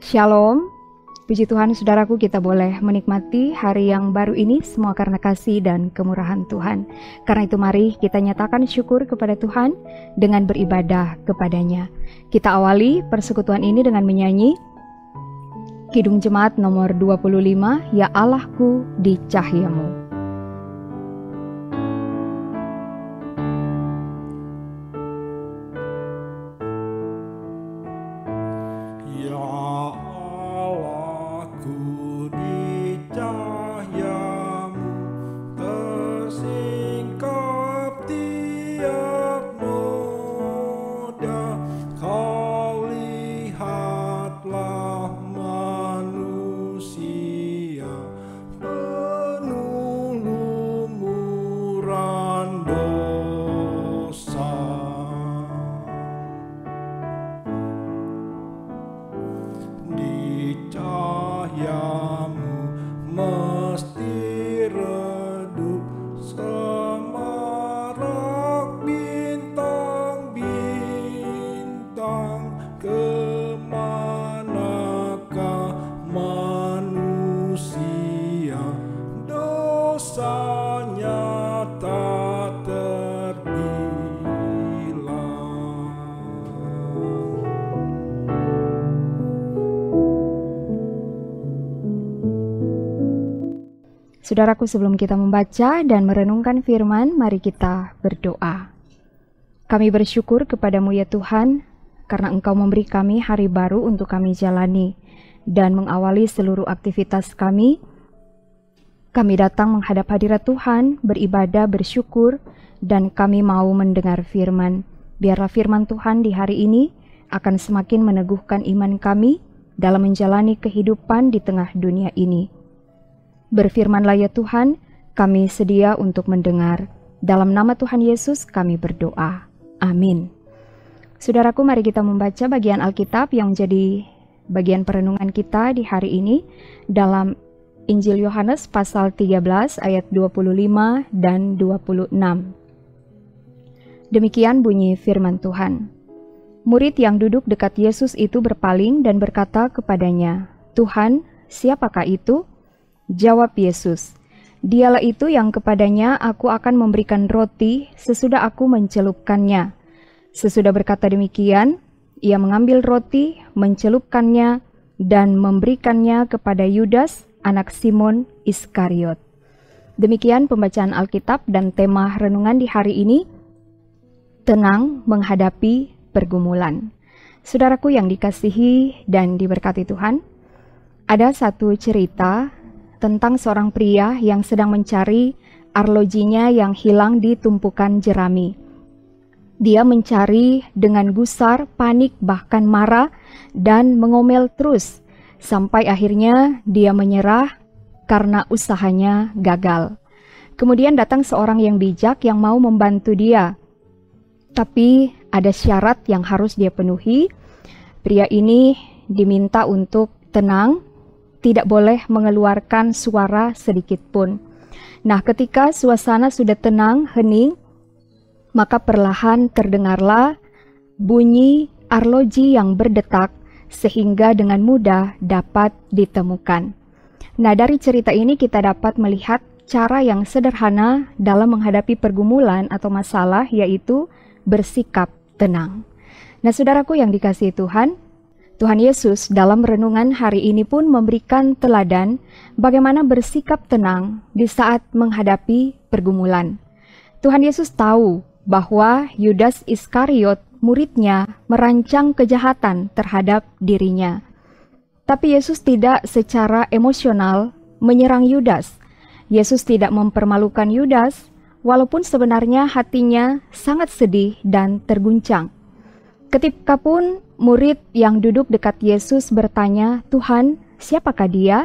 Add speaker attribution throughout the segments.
Speaker 1: Shalom, puji Tuhan saudaraku, kita boleh menikmati hari yang baru ini semua karena kasih dan kemurahan Tuhan. Karena itu mari kita nyatakan syukur kepada Tuhan dengan beribadah kepadanya. Kita awali persekutuan ini dengan menyanyi Kidung Jemaat nomor 25, Ya Allahku di Cahayamu. Saudaraku, sebelum kita membaca dan merenungkan firman, mari kita berdoa. Kami bersyukur kepadamu ya Tuhan, karena Engkau memberi kami hari baru untuk kami jalani dan mengawali seluruh aktivitas kami. Kami datang menghadap hadirat Tuhan, beribadah, bersyukur, dan kami mau mendengar firman. Biarlah firman Tuhan di hari ini akan semakin meneguhkan iman kami dalam menjalani kehidupan di tengah dunia ini. Berfirmanlah ya Tuhan, kami sedia untuk mendengar. Dalam nama Tuhan Yesus kami berdoa. Amin. Saudaraku, mari kita membaca bagian Alkitab yang menjadi bagian perenungan kita di hari ini dalam Injil Yohanes pasal 13 ayat 25 dan 26. Demikian bunyi firman Tuhan. Murid yang duduk dekat Yesus itu berpaling dan berkata kepadanya, Tuhan, siapakah itu? Jawab Yesus, dialah itu yang kepadanya aku akan memberikan roti sesudah aku mencelupkannya. Sesudah berkata demikian, ia mengambil roti, mencelupkannya, dan memberikannya kepada Yudas, anak Simon Iskariot. Demikian pembacaan Alkitab dan tema renungan di hari ini, tenang menghadapi pergumulan. Saudaraku yang dikasihi dan diberkati Tuhan, ada satu cerita tentang seorang pria yang sedang mencari arlojinya yang hilang di tumpukan jerami. Dia mencari dengan gusar, panik, bahkan marah, dan mengomel terus, sampai akhirnya dia menyerah karena usahanya gagal. Kemudian datang seorang yang bijak yang mau membantu dia. Tapi ada syarat yang harus dia penuhi. Pria ini diminta untuk tenang, tidak boleh mengeluarkan suara sedikit pun. Nah, ketika suasana sudah tenang, hening, maka perlahan terdengarlah bunyi arloji yang berdetak sehingga dengan mudah dapat ditemukan. Nah, dari cerita ini kita dapat melihat cara yang sederhana dalam menghadapi pergumulan atau masalah, yaitu bersikap tenang. Nah, saudaraku yang dikasihi Tuhan, Tuhan Yesus dalam renungan hari ini pun memberikan teladan bagaimana bersikap tenang di saat menghadapi pergumulan. Tuhan Yesus tahu bahwa Yudas Iskariot, muridnya, merancang kejahatan terhadap dirinya. Tapi Yesus tidak secara emosional menyerang Yudas. Yesus tidak mempermalukan Yudas, walaupun sebenarnya hatinya sangat sedih dan terguncang. Ketika pun murid yang duduk dekat Yesus bertanya, Tuhan, siapakah dia?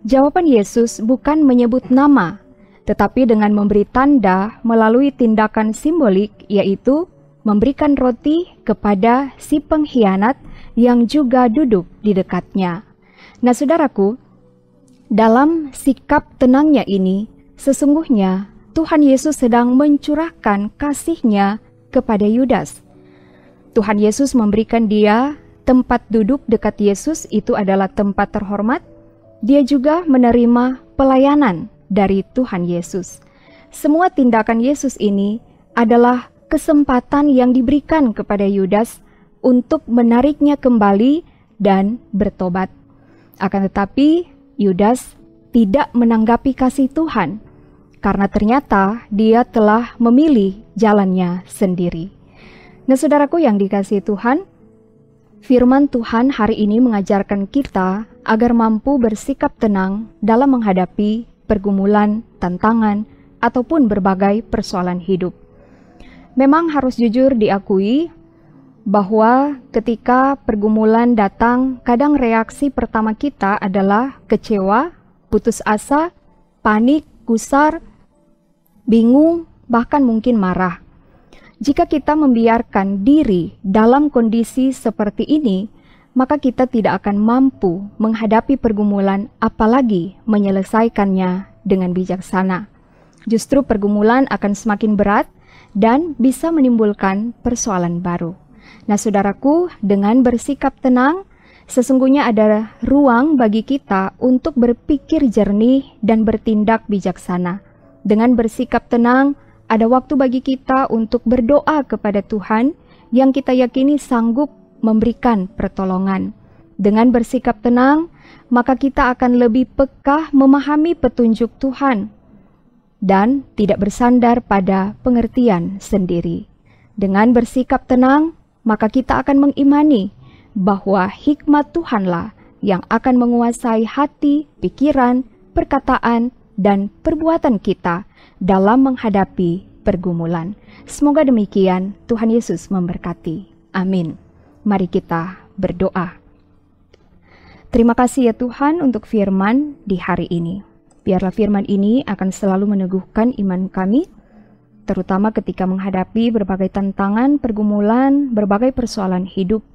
Speaker 1: Jawaban Yesus bukan menyebut nama, tetapi dengan memberi tanda melalui tindakan simbolik, yaitu memberikan roti kepada si pengkhianat yang juga duduk di dekatnya. Nah, saudaraku, dalam sikap tenangnya ini, sesungguhnya Tuhan Yesus sedang mencurahkan kasih-Nya kepada Yudas. Tuhan Yesus memberikan dia tempat duduk dekat Yesus itu adalah tempat terhormat, dia juga menerima pelayanan dari Tuhan Yesus. Semua tindakan Yesus ini adalah kesempatan yang diberikan kepada Yudas untuk menariknya kembali dan bertobat. Akan tetapi, Yudas tidak menanggapi kasih Tuhan, karena ternyata dia telah memilih jalannya sendiri. Nah, saudaraku yang dikasihi Tuhan, firman Tuhan hari ini mengajarkan kita agar mampu bersikap tenang dalam menghadapi pergumulan, tantangan, ataupun berbagai persoalan hidup. Memang harus jujur diakui bahwa ketika pergumulan datang, kadang reaksi pertama kita adalah kecewa, putus asa, panik, gusar, bingung, bahkan mungkin marah. Jika kita membiarkan diri dalam kondisi seperti ini, maka kita tidak akan mampu menghadapi pergumulan, apalagi menyelesaikannya dengan bijaksana. Justru pergumulan akan semakin berat dan bisa menimbulkan persoalan baru. Nah, saudaraku, dengan bersikap tenang, sesungguhnya ada ruang bagi kita untuk berpikir jernih dan bertindak bijaksana. Dengan bersikap tenang, ada waktu bagi kita untuk berdoa kepada Tuhan yang kita yakini sanggup memberikan pertolongan. Dengan bersikap tenang, maka kita akan lebih peka memahami petunjuk Tuhan dan tidak bersandar pada pengertian sendiri. Dengan bersikap tenang, maka kita akan mengimani bahwa hikmat Tuhanlah yang akan menguasai hati, pikiran, perkataan, dan perbuatan kita dalam menghadapi pergumulan. Semoga demikian, Tuhan Yesus memberkati. Amin. Mari kita berdoa. Terima kasih ya Tuhan untuk firman di hari ini. Biarlah firman ini akan selalu meneguhkan iman kami, terutama ketika menghadapi berbagai tantangan, pergumulan, berbagai persoalan hidup.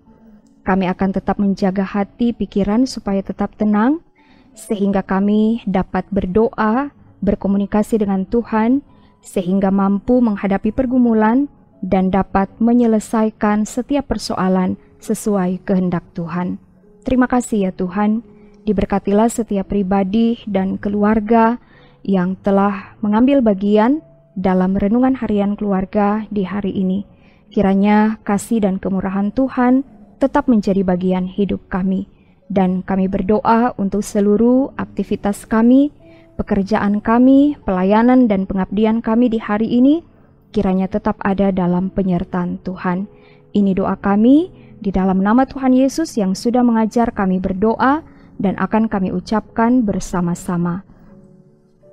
Speaker 1: Kami akan tetap menjaga hati, pikiran supaya tetap tenang, sehingga kami dapat berdoa, berkomunikasi dengan Tuhan, sehingga mampu menghadapi pergumulan dan dapat menyelesaikan setiap persoalan sesuai kehendak Tuhan. Terima kasih ya Tuhan. Diberkatilah setiap pribadi dan keluarga yang telah mengambil bagian dalam renungan harian keluarga di hari ini. Kiranya kasih dan kemurahan Tuhan tetap menjadi bagian hidup kami. Dan kami berdoa untuk seluruh aktivitas kami, pekerjaan kami, pelayanan dan pengabdian kami di hari ini, kiranya tetap ada dalam penyertaan Tuhan. Ini doa kami di dalam nama Tuhan Yesus yang sudah mengajar kami berdoa, dan akan kami ucapkan bersama-sama.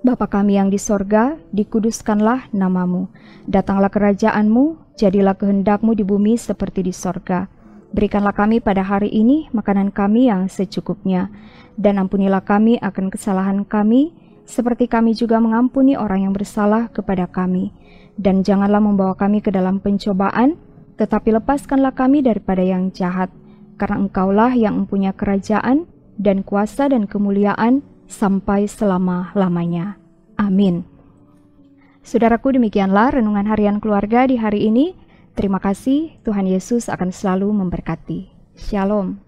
Speaker 1: Bapa kami yang di sorga, dikuduskanlah namamu. Datanglah kerajaan-Mu, jadilah kehendak-Mu di bumi seperti di sorga. Berikanlah kami pada hari ini makanan kami yang secukupnya, dan ampunilah kami akan kesalahan kami, seperti kami juga mengampuni orang yang bersalah kepada kami. Dan janganlah membawa kami ke dalam pencobaan, tetapi lepaskanlah kami daripada yang jahat, karena Engkaulah yang mempunyai kerajaan, dan kuasa dan kemuliaan sampai selama-lamanya. Amin. Saudaraku, demikianlah renungan harian keluarga di hari ini. Terima kasih, Tuhan Yesus akan selalu memberkati. Shalom.